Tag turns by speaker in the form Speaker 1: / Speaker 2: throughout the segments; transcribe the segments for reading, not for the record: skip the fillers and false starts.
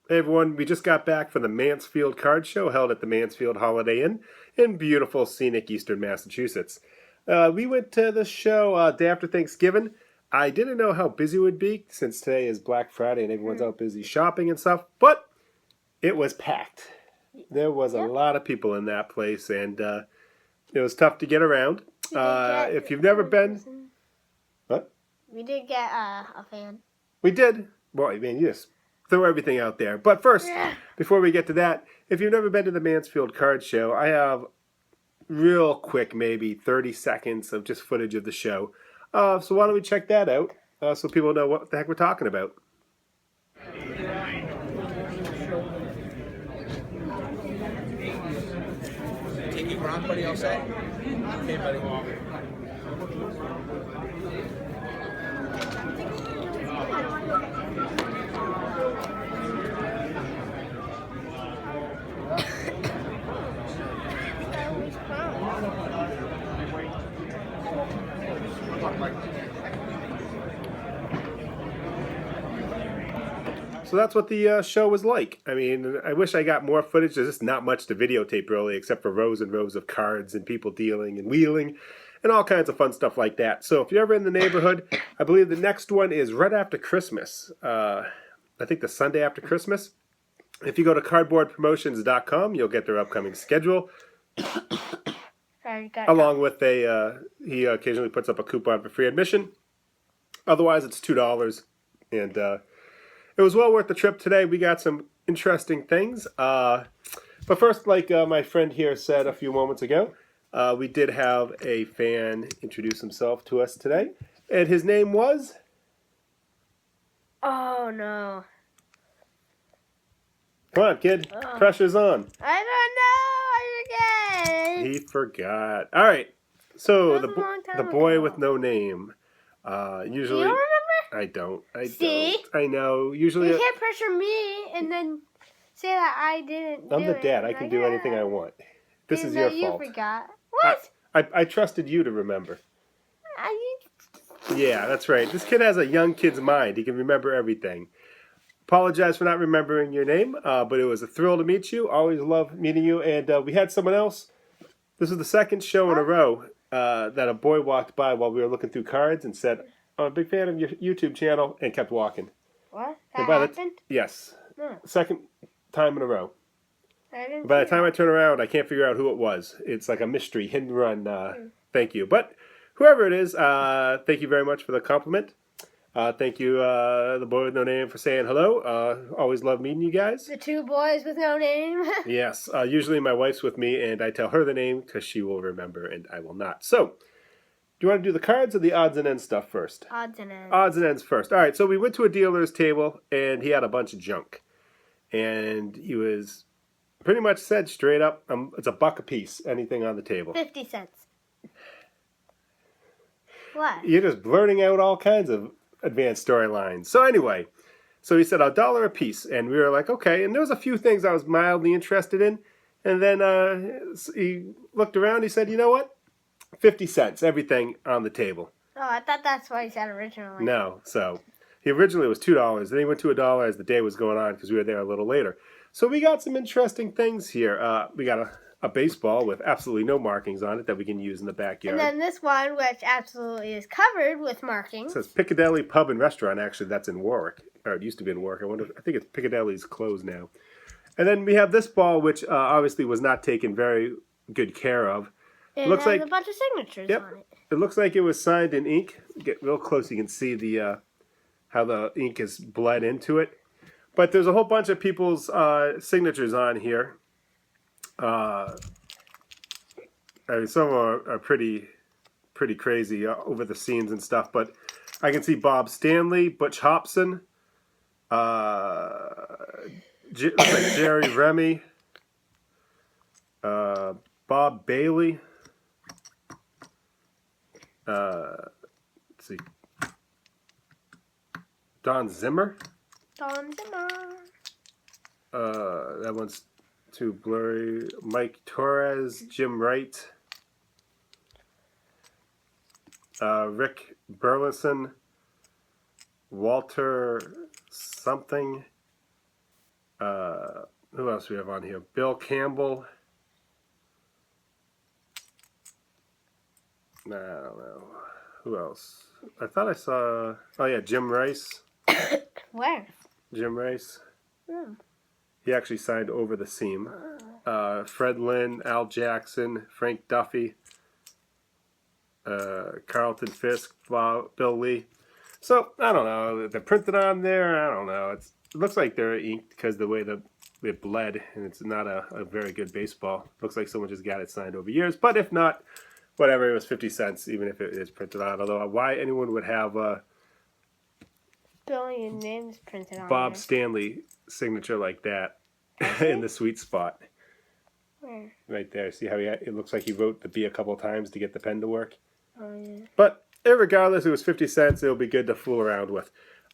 Speaker 1: Hey everyone, we just got back from the Mansfield Card Show held at the Mansfield Holiday Inn in beautiful scenic eastern Massachusetts. We went to the show day after Thanksgiving. I didn't know how busy it would be since today is Black Friday and everyone's out busy shopping and stuff, but it was packed. There was a lot of people in that place and it was tough to get around. If you've never been... What?
Speaker 2: We did get a fan.
Speaker 1: We did. Well, I mean, you just throw everything out there. But first, before we get to that, if you've never been to the Mansfield Card Show, I have real quick, maybe 30 seconds of just footage of the show. So why don't we check that out so people know what the heck we're talking about.
Speaker 3: Take you around, buddy, all set? Okay, buddy.
Speaker 1: So that's what the show was like. I mean, I wish I got more footage. There's just not much to videotape, really, except for rows and rows of cards and people dealing and wheeling and all kinds of fun stuff like that. So if you're ever in the neighborhood, I believe the next one is right after Christmas. I think the Sunday after Christmas. If you go to cardboardpromotions.com, you'll get their upcoming schedule. Along with he occasionally puts up a coupon for free admission. Otherwise, it's $2. And it was well worth the trip today. We got some interesting things. But first, like my friend here said a few moments ago, we did have a fan introduce himself to us today. And his name was?
Speaker 2: Oh, no.
Speaker 1: Come on, kid.
Speaker 2: Oh.
Speaker 1: Pressure's on.
Speaker 2: I don't know. I forget.
Speaker 1: He forgot. All right. So
Speaker 2: That was a long
Speaker 1: the
Speaker 2: time
Speaker 1: boy
Speaker 2: ago.
Speaker 1: with no name.
Speaker 2: Do
Speaker 1: Usually,
Speaker 2: you remember?
Speaker 1: I don't.
Speaker 2: See?
Speaker 1: I know. Usually,
Speaker 2: You can't pressure me and then say that I didn't
Speaker 1: I'm
Speaker 2: do
Speaker 1: the
Speaker 2: it.
Speaker 1: dad. I can do anything I want. This is your fault.
Speaker 2: You forgot. What?
Speaker 1: I trusted you to remember.
Speaker 2: I
Speaker 1: Yeah, that's right. This kid has a young kid's mind. He can remember everything. Apologize for not remembering your name, but it was a thrill to meet you. Always love meeting you. And we had someone else. This is the second show in a row that a boy walked by while we were looking through cards and said, I'm a big fan of your YouTube channel, and kept walking.
Speaker 2: What?
Speaker 1: And
Speaker 2: That happened?
Speaker 1: Yes.
Speaker 2: No.
Speaker 1: Second time in a row.
Speaker 2: I didn't
Speaker 1: By the
Speaker 2: see
Speaker 1: time I turn around, I can't figure out who it was. It's like a mystery, hidden run. Thank you. But whoever it is, thank you very much for the compliment. Thank you, the boy with no name, for saying hello. Always love meeting you guys.
Speaker 2: The two boys with no name.
Speaker 1: Yes. Usually my wife's with me, and I tell her the name because she will remember, and I will not. So, do you want to do the cards or the odds and ends stuff first?
Speaker 2: Odds and ends.
Speaker 1: Odds and ends first. All right, so we went to a dealer's table, and he had a bunch of junk. And he was pretty much said straight up, it's $1 a piece, anything on the table.
Speaker 2: 50 cents. What?
Speaker 1: You're just blurting out all kinds of advanced storylines. So anyway, so he said $1 a piece, and we were like, okay. And there was a few things I was mildly interested in. And then he looked around, he said, you know what? 50 cents, everything on the table.
Speaker 2: Oh, I thought that's what he said originally.
Speaker 1: No, so he originally was $2. Then he went to $1 as the day was going on because we were there a little later. So we got some interesting things here. We got a baseball with absolutely no markings on it that we can use in the backyard.
Speaker 2: And then this one, which absolutely is covered with markings.
Speaker 1: It says Piccadilly Pub and Restaurant. Actually, that's in Warwick. Or it used to be in Warwick. I think it's Piccadilly's closed now. And then we have this ball, which obviously was not taken very good care of.
Speaker 2: It
Speaker 1: looks
Speaker 2: has
Speaker 1: like
Speaker 2: a bunch of signatures on it.
Speaker 1: It looks like it was signed in ink. Get real close, you can see the how the ink is bled into it. But there's a whole bunch of people's signatures on here. I mean, some are pretty crazy over the scenes and stuff. But I can see Bob Stanley, Butch Hobson, looks like Jerry Remy, Bob Bailey. Let's see. Don Zimmer.
Speaker 2: Don Zimmer.
Speaker 1: That one's too blurry. Mike Torres, Jim Wright, Rick Burleson, Walter something, else we have on here? Bill Campbell. No, I don't know. Who else? I thought I saw... Oh, yeah, Jim Rice.
Speaker 2: Where?
Speaker 1: Jim Rice.
Speaker 2: Hmm.
Speaker 1: He actually signed over the seam. Fred Lynn, Al Jackson, Frank Duffy, Carlton Fisk, Bill Lee. So, I don't know. They're printed on there. I don't know. It looks like they're inked because the way it bled, and it's not a very good baseball. Looks like someone just got it signed over years. But if not, whatever, it was 50 cents, even if it is printed on. Although, why anyone would have
Speaker 2: Billion names printed on
Speaker 1: Bob
Speaker 2: there.
Speaker 1: Stanley signature like that in the sweet spot.
Speaker 2: Where?
Speaker 1: Right there. See how it looks like he wrote the B a couple times to get the pen to work?
Speaker 2: Oh, yeah.
Speaker 1: But regardless, it was 50 cents. It'll be good to fool around with.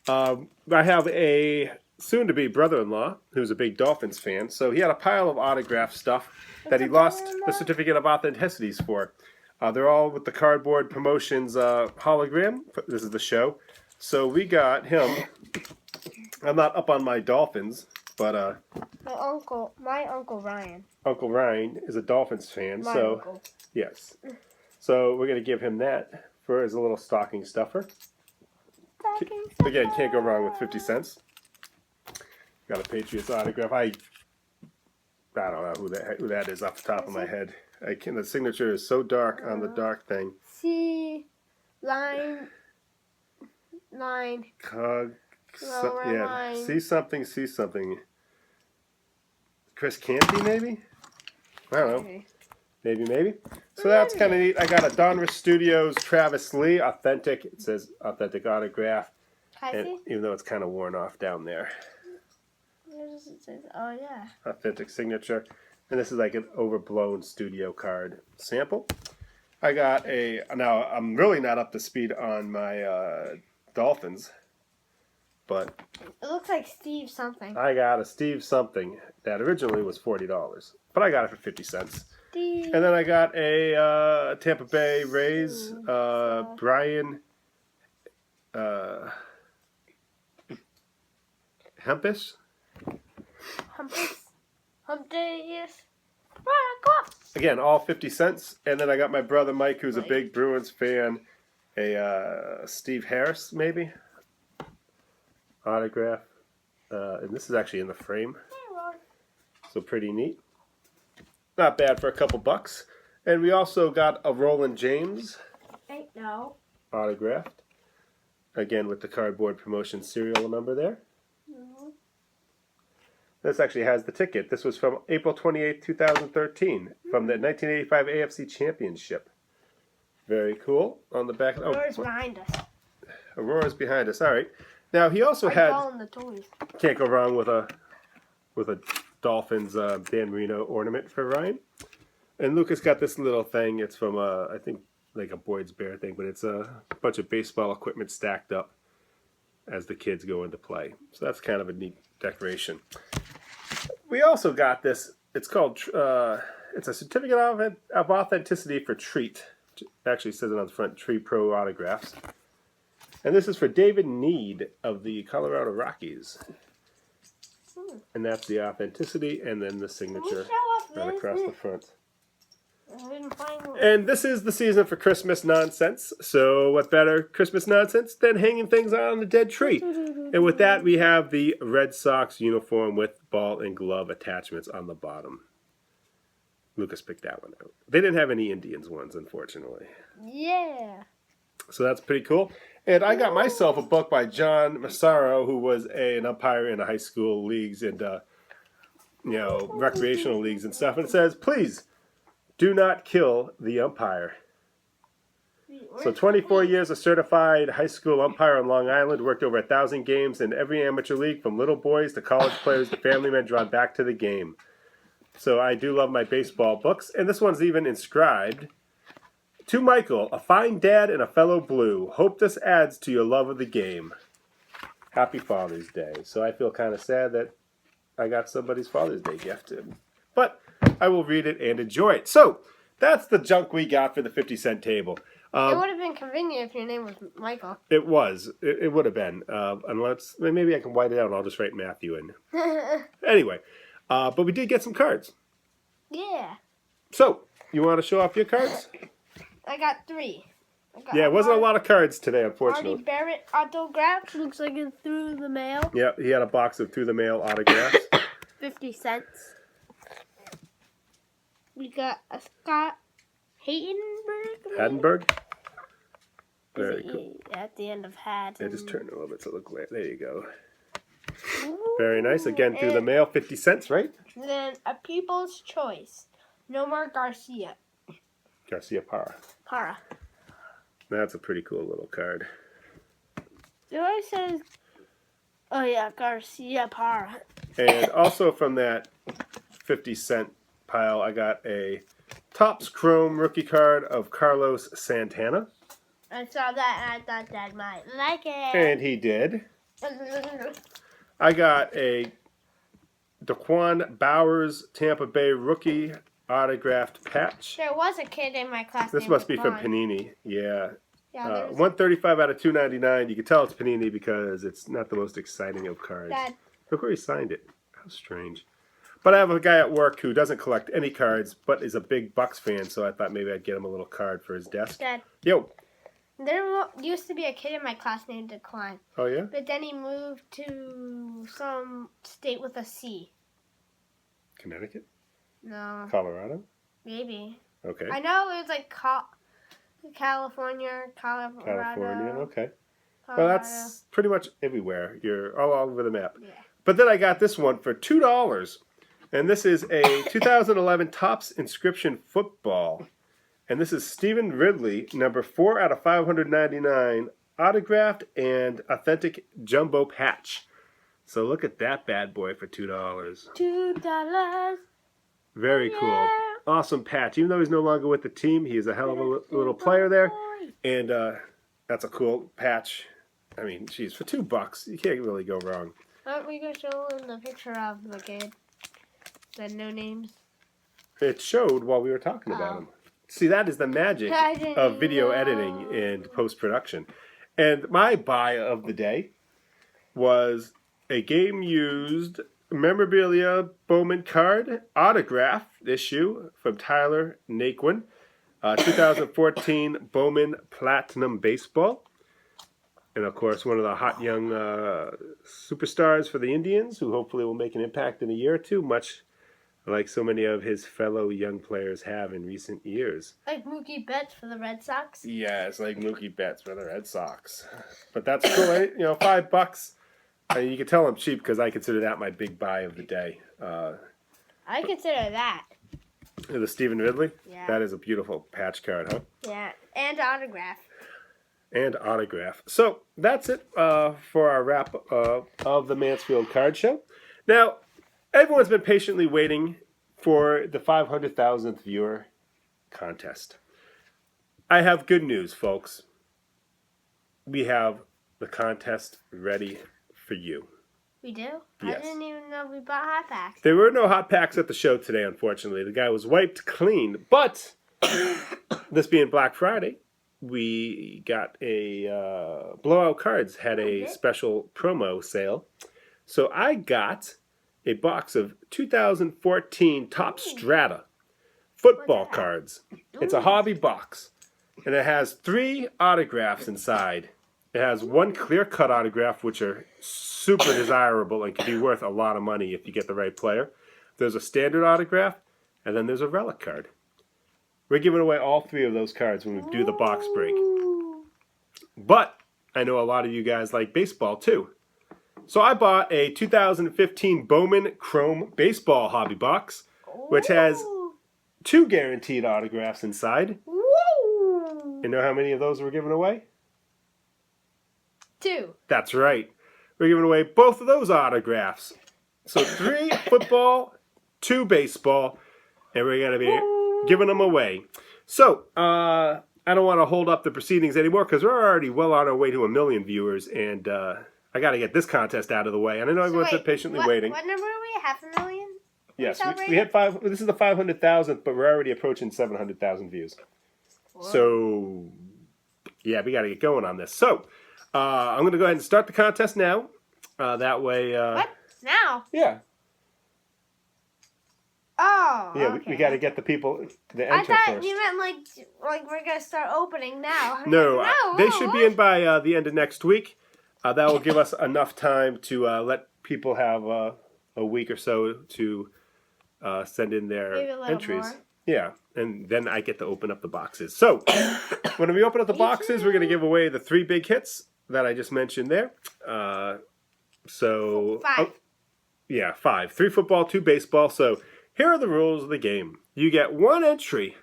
Speaker 1: I have a soon-to-be brother-in-law who's a big Dolphins fan. So he had a pile of autograph stuff that he lost the certificate of authenticities for. They're all with the Cardboard Promotions hologram. This is the show. So we got him. I'm not up on my Dolphins, but
Speaker 2: My uncle Ryan.
Speaker 1: Uncle Ryan is a Dolphins fan.
Speaker 2: My
Speaker 1: so
Speaker 2: uncle.
Speaker 1: yes. So we're going to give him that for his little stocking stuffer. Again, can't go wrong with 50 cents. Got a Patriots autograph. I don't know who that is off the top of my head. The signature is so dark on the dark thing.
Speaker 2: C line.
Speaker 1: Line. See something. Chris Canty, maybe? I don't know.
Speaker 2: Okay.
Speaker 1: Maybe. So that's kind of neat. I got a Donruss Studios Travis Lee authentic. It says authentic autograph. And even though it's kind of worn off down there.
Speaker 2: Where does it say? Oh, yeah.
Speaker 1: Authentic signature. And this is like an overblown studio card sample. I got now I'm really not up to speed on my Dolphins, but
Speaker 2: It looks like Steve something.
Speaker 1: I got a Steve something that originally was $40, but I got it for 50 cents.
Speaker 2: Steve.
Speaker 1: And then I got a Tampa Bay Rays Brian Hempis.
Speaker 2: Yes.
Speaker 1: Again, all 50 cents. And then I got my brother Mike, who's a big Bruins fan, a Steve Harris, maybe, autograph. And this is actually in the frame. So pretty neat. Not bad for a couple bucks. And we also got a Roland James
Speaker 2: No.
Speaker 1: autographed. Again, with the Cardboard Promotion serial number there. This actually has the ticket. This was from April 28, 2013, from the 1985 AFC Championship. Very cool. On the back.
Speaker 2: Aurora's behind us.
Speaker 1: Aurora's behind us. All right. Now he also
Speaker 2: I'm
Speaker 1: had.
Speaker 2: calling the toys.
Speaker 1: Can't go wrong with a Dolphins Dan Marino ornament for Ryan. And Lucas got this little thing. It's from I think like a Boyd's Bear thing, but it's a bunch of baseball equipment stacked up as the kids go into play. So that's kind of a neat decoration. We also got this. It's called. It's a certificate of authenticity for Treat. It actually says it on the front. Tree Pro autographs. And this is for David Need of the Colorado Rockies. And that's the authenticity, and then the signature right across the front. And this is the season for Christmas nonsense. So what better Christmas nonsense than hanging things on a dead tree? And with that, we have the Red Sox uniform with ball and glove attachments on the bottom. Lucas picked that one out. They didn't have any Indians ones, unfortunately.
Speaker 2: Yeah.
Speaker 1: So that's pretty cool. And I got myself a book by John Massaro, who was an umpire in the high school leagues and recreational leagues and stuff. And it says, please do not kill the umpire. So 24 years a certified high school umpire on Long Island, worked over 1,000 games in every amateur league, from little boys to college players to family men drawn back to the game. So I do love my baseball books. And this one's even inscribed, to Michael, a fine dad and a fellow Blue. Hope this adds to your love of the game. Happy Father's Day. So I feel kind of sad that I got somebody's Father's Day gift. But I will read it and enjoy it. So that's the junk we got for the 50-cent table.
Speaker 2: It would have been convenient if your name was Michael.
Speaker 1: It was. It would have been. Unless maybe I can white it out and I'll just write Matthew in. Anyway, But we did get some cards.
Speaker 2: Yeah.
Speaker 1: So, you want to show off your cards?
Speaker 2: I got 3.
Speaker 1: Yeah, it wasn't a lot of cards today,
Speaker 2: Artie
Speaker 1: unfortunately.
Speaker 2: Barrett autograph. Looks like it's through the mail.
Speaker 1: Yeah, he had a box of through the mail autographs.
Speaker 2: 50 cents. We got a Scott Hadenberg.
Speaker 1: Hadenberg. Very cool.
Speaker 2: At the end of hat.
Speaker 1: Yeah, just turn it a little bit so it looks like, there you go.
Speaker 2: Ooh.
Speaker 1: Very nice. Again, through the mail, 50 cents, right?
Speaker 2: And then a People's Choice. Nomar Garcia.
Speaker 1: Garcia Parra.
Speaker 2: Para.
Speaker 1: That's a pretty cool little card.
Speaker 2: It always says, oh yeah, Garcia Para.
Speaker 1: And also from that 50-cent pile, I got a Topps Chrome rookie card of Carlos Santana.
Speaker 2: I saw that and I thought Dad might like it.
Speaker 1: And he did. I got a Daquan Bowers Tampa Bay rookie autographed patch.
Speaker 2: There was a kid in my class.
Speaker 1: This
Speaker 2: named
Speaker 1: must be from
Speaker 2: Daquan.
Speaker 1: Panini. Yeah.
Speaker 2: Yeah, there was
Speaker 1: 135 out of 299. You can tell it's Panini because it's not the most exciting of cards.
Speaker 2: Dad.
Speaker 1: Look where he signed it. How strange. But I have a guy at work who doesn't collect any cards, but is a big Bucks fan, so I thought maybe I'd get him a little card for his desk.
Speaker 2: Dad.
Speaker 1: Yo.
Speaker 2: There used to be a kid in my class named Decline.
Speaker 1: Oh, yeah?
Speaker 2: But then he moved to some state with a C.
Speaker 1: Connecticut?
Speaker 2: No.
Speaker 1: Colorado?
Speaker 2: Maybe.
Speaker 1: Okay.
Speaker 2: I know it was like California, Colorado.
Speaker 1: California, okay.
Speaker 2: Colorado.
Speaker 1: Well, that's pretty much everywhere. You're all over the map.
Speaker 2: Yeah.
Speaker 1: But then I got this one for $2. And this is a 2011 Topps Inscription Football. And this is Stephen Ridley, number 4 out of 599, autographed and authentic jumbo patch. So look at that bad boy for $2.
Speaker 2: $2.
Speaker 1: Very cool.
Speaker 2: Yeah.
Speaker 1: Awesome patch. Even though he's no longer with the team, he is a hell of a little player there. And that's a cool patch. I mean, geez, for $2, you can't really go wrong.
Speaker 2: Aren't we going to show him the picture of the kid? The no names?
Speaker 1: It showed while we were talking about him. See, that is the magic
Speaker 2: I didn't
Speaker 1: of video
Speaker 2: know.
Speaker 1: editing and post-production. And my buy of the day was a game-used memorabilia Bowman card autograph issue from Tyler Naquin, 2014 Bowman Platinum Baseball. And, of course, one of the hot young superstars for the Indians, who hopefully will make an impact in a year or two, much like so many of his fellow young players have in recent years.
Speaker 2: Like Mookie Betts for the Red Sox?
Speaker 1: Yeah, it's like Mookie Betts for the Red Sox. But that's cool, eh? You know, $5. You can tell I'm cheap because I consider that my big buy of the day.
Speaker 2: I consider that.
Speaker 1: The Stephen Ridley?
Speaker 2: Yeah.
Speaker 1: That is a beautiful patch card, huh?
Speaker 2: Yeah, and autograph.
Speaker 1: And autograph. So that's it for our wrap of the Mansfield Card Show. Now, everyone's been patiently waiting for the 500,000th viewer contest. I have good news, folks. We have the contest ready for you.
Speaker 2: We do?
Speaker 1: Yes.
Speaker 2: I didn't even know we bought hot packs.
Speaker 1: There were no hot packs at the show today, unfortunately. The guy was wiped clean. But, this being Black Friday, we got a Blowout Cards had a special promo sale. So I got a box of 2014 Top Strata football cards. It's a hobby box. And it has 3 autographs inside. It has 1 clear-cut autograph, which are super desirable and can be worth a lot of money if you get the right player. There's a standard autograph, and then there's a relic card. We're giving away all 3 of those cards when we do the box break. But I know a lot of you guys like baseball, too. So I bought a 2015 Bowman Chrome Baseball hobby box, which has 2 guaranteed autographs inside.
Speaker 2: Woo!
Speaker 1: You know how many of those we're giving away?
Speaker 2: 2.
Speaker 1: That's right. We're giving away both of those autographs. So 3 football, 2 baseball, and we're going to be giving them away. So, I don't want to hold up the proceedings anymore because we're already well on our way to 1 million viewers, and I got to get this contest out of the way. And I know everyone's been patiently waiting.
Speaker 2: What number are we? 500,000?
Speaker 1: Yes, we hit 5. This is the 500,000th, but we're already approaching 700,000 views. Whoa. So, yeah, we got to get going on this. So, I'm going to go ahead and start the contest now. That way...
Speaker 2: What? Now?
Speaker 1: Yeah.
Speaker 2: Oh,
Speaker 1: Yeah,
Speaker 2: okay.
Speaker 1: we got to get the people to
Speaker 2: I
Speaker 1: enter
Speaker 2: thought
Speaker 1: first.
Speaker 2: you meant like we're gonna start opening now. I'm
Speaker 1: No,
Speaker 2: like, no,
Speaker 1: they
Speaker 2: whoa,
Speaker 1: should be
Speaker 2: what?
Speaker 1: in by the end of next week. That will give us enough time to let people have a week or so to send in their
Speaker 2: Maybe a little
Speaker 1: entries.
Speaker 2: more.
Speaker 1: Yeah, and then I get to open up the boxes. So when we open up the
Speaker 2: Me
Speaker 1: boxes,
Speaker 2: too.
Speaker 1: we're going to give away the 3 big hits that I just mentioned there. So
Speaker 2: 5.
Speaker 1: yeah, 5. 3 football, 2 baseball. So here are the rules of the game. You get 1 entry,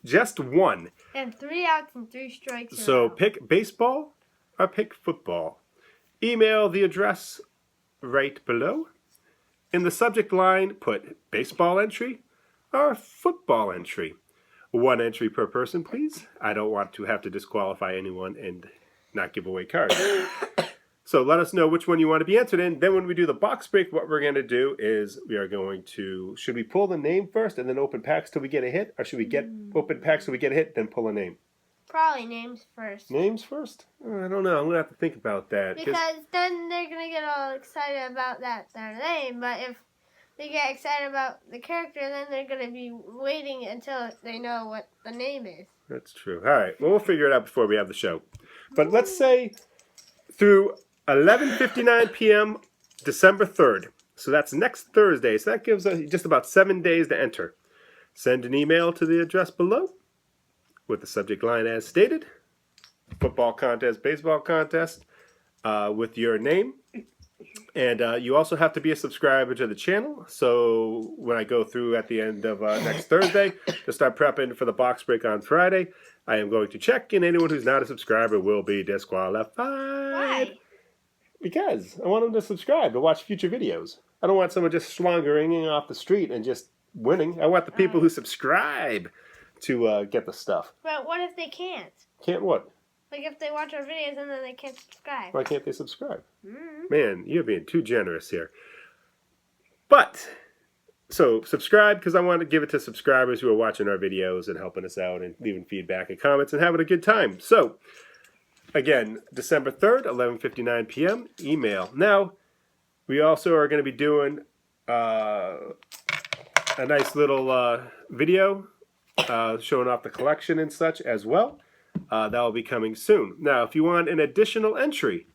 Speaker 1: just 1.
Speaker 2: And 3 outs and 3 strikes.
Speaker 1: So pick baseball or pick football. Email the address right below. In the subject line, put baseball entry or football entry. 1 entry per person, please. I don't want to have to disqualify anyone and not give away cards. So let us know which one you want to be entered in. Then when we do the box break, what we're going to do is we are going to, should we pull the name first and then open packs till we get a hit? Or should we get open packs till we get a hit, then pull a name?
Speaker 2: Probably names first.
Speaker 1: Names first? I don't know. I'm going to have to think about that.
Speaker 2: Because then they're going to get all excited about their name. But if they get excited about the character, then they're going to be waiting until they know what the name is.
Speaker 1: That's true. All right. Well, we'll figure it out before we have the show. But let's say through 11:59 p.m. December 3rd. So that's next Thursday. So that gives us just about 7 days to enter. Send an email to the address below with the subject line as stated. Football contest, baseball contest, with your name. And you also have to be a subscriber to the channel. So when I go through at the end of next Thursday to start prepping for the box break on Friday, I am going to check, and anyone who's not a subscriber will be disqualified.
Speaker 2: Why?
Speaker 1: Because I want them to subscribe to watch future videos. I don't want someone just slongering off the street and just winning. I want the people who subscribe to get the stuff.
Speaker 2: But what if they can't?
Speaker 1: Can't what?
Speaker 2: Like if they watch our videos and then they can't subscribe.
Speaker 1: Why can't they subscribe?
Speaker 2: Mm-hmm.
Speaker 1: Man, you're being too generous here. But, so subscribe because I want to give it to subscribers who are watching our videos and helping us out and leaving feedback and comments and having a good time. So, again, December 3rd, 11:59 p.m., email. Now, we also are going to be doing a nice little video showing off the collection and such as well. That will be coming soon. Now, if you want an additional entry,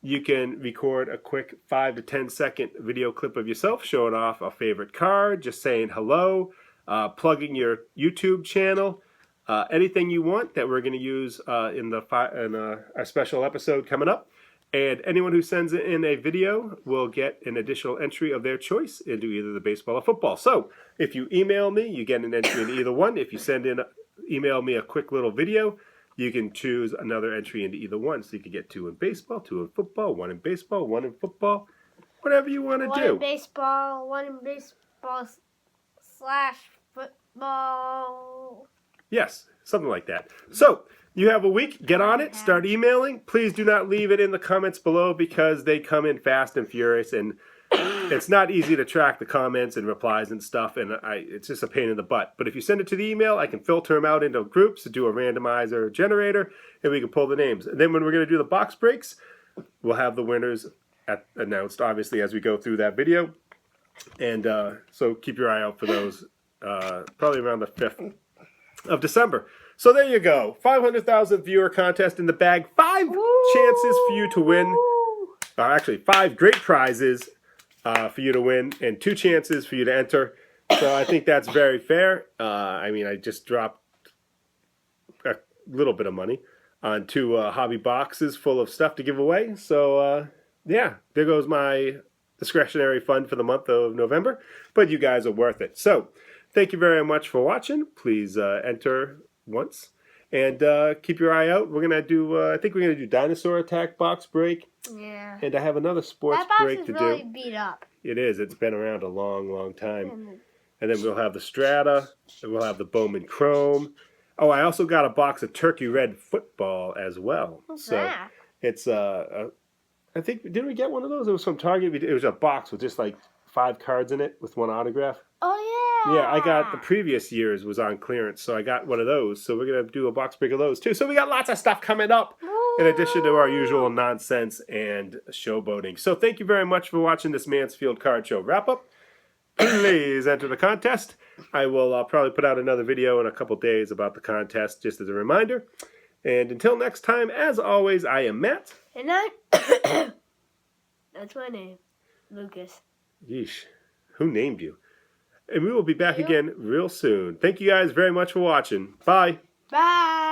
Speaker 1: you can record a quick 5 to 10 second video clip of yourself showing off a favorite card, just saying hello, plugging your YouTube channel, anything you want that we're going to use in our special episode coming up. And anyone who sends in a video will get an additional entry of their choice into either the baseball or football. So if you email me, you get an entry in either one. If you email me a quick little video, you can choose another entry into either one. So you can get 2 in baseball, 2 in football, 1 in baseball, 1 in football, whatever you want to do.
Speaker 2: 1 in baseball, 1 in baseball / football.
Speaker 1: Yes, something like that. So you have a week. Get on it. Start emailing. Please do not leave it in the comments below because they come in fast and furious, and it's not easy to track the comments and replies and stuff, and it's just a pain in the butt. But if you send it to the email, I can filter them out into groups to do a randomizer generator, and we can pull the names. And then when we're going to do the box breaks, we'll have the winners announced, obviously, as we go through that video. And so keep your eye out for those probably around the 5th of December. So there you go. 500,000 viewer contest in the bag. 5 chances for you to win. Actually, 5 great prizes for you to win and 2 chances for you to enter. So I think that's very fair. I mean, I just dropped a little bit of money on 2 hobby boxes full of stuff to give away. So yeah, there goes my discretionary fund for the month of November. But you guys are worth it. So thank you very much for watching. Please enter once. And keep your eye out. We're going to do, I think we're going to do Dinosaur Attack box break.
Speaker 2: Yeah.
Speaker 1: And I have another sports
Speaker 2: that box
Speaker 1: break
Speaker 2: is
Speaker 1: to
Speaker 2: really
Speaker 1: do.
Speaker 2: beat up.
Speaker 1: It is. It's been around a long, long time. And then we'll have the Strata. And we'll have the Bowman Chrome. Oh, I also got a box of Turkey Red football as well.
Speaker 2: What's
Speaker 1: so
Speaker 2: that?
Speaker 1: It's, I think, didn't we get one of those? It was from Target. It was a box with just like 5 cards in it with 1 autograph.
Speaker 2: Oh, yeah.
Speaker 1: Yeah, I got the previous year's was on clearance, so I got one of those. So we're going to do a box break of those too. So we got lots of stuff coming up in addition to our usual nonsense and showboating. So thank you very much for watching this Mansfield Card Show wrap-up. please enter the contest. I will probably put out another video in a couple days about the contest, just as a reminder. And until next time, as always, I am Matt.
Speaker 2: And I'm... That's my name. Lucas.
Speaker 1: Yeesh. Who named you? And we will be back again real soon. Thank you guys very much for watching. Bye.
Speaker 2: Bye.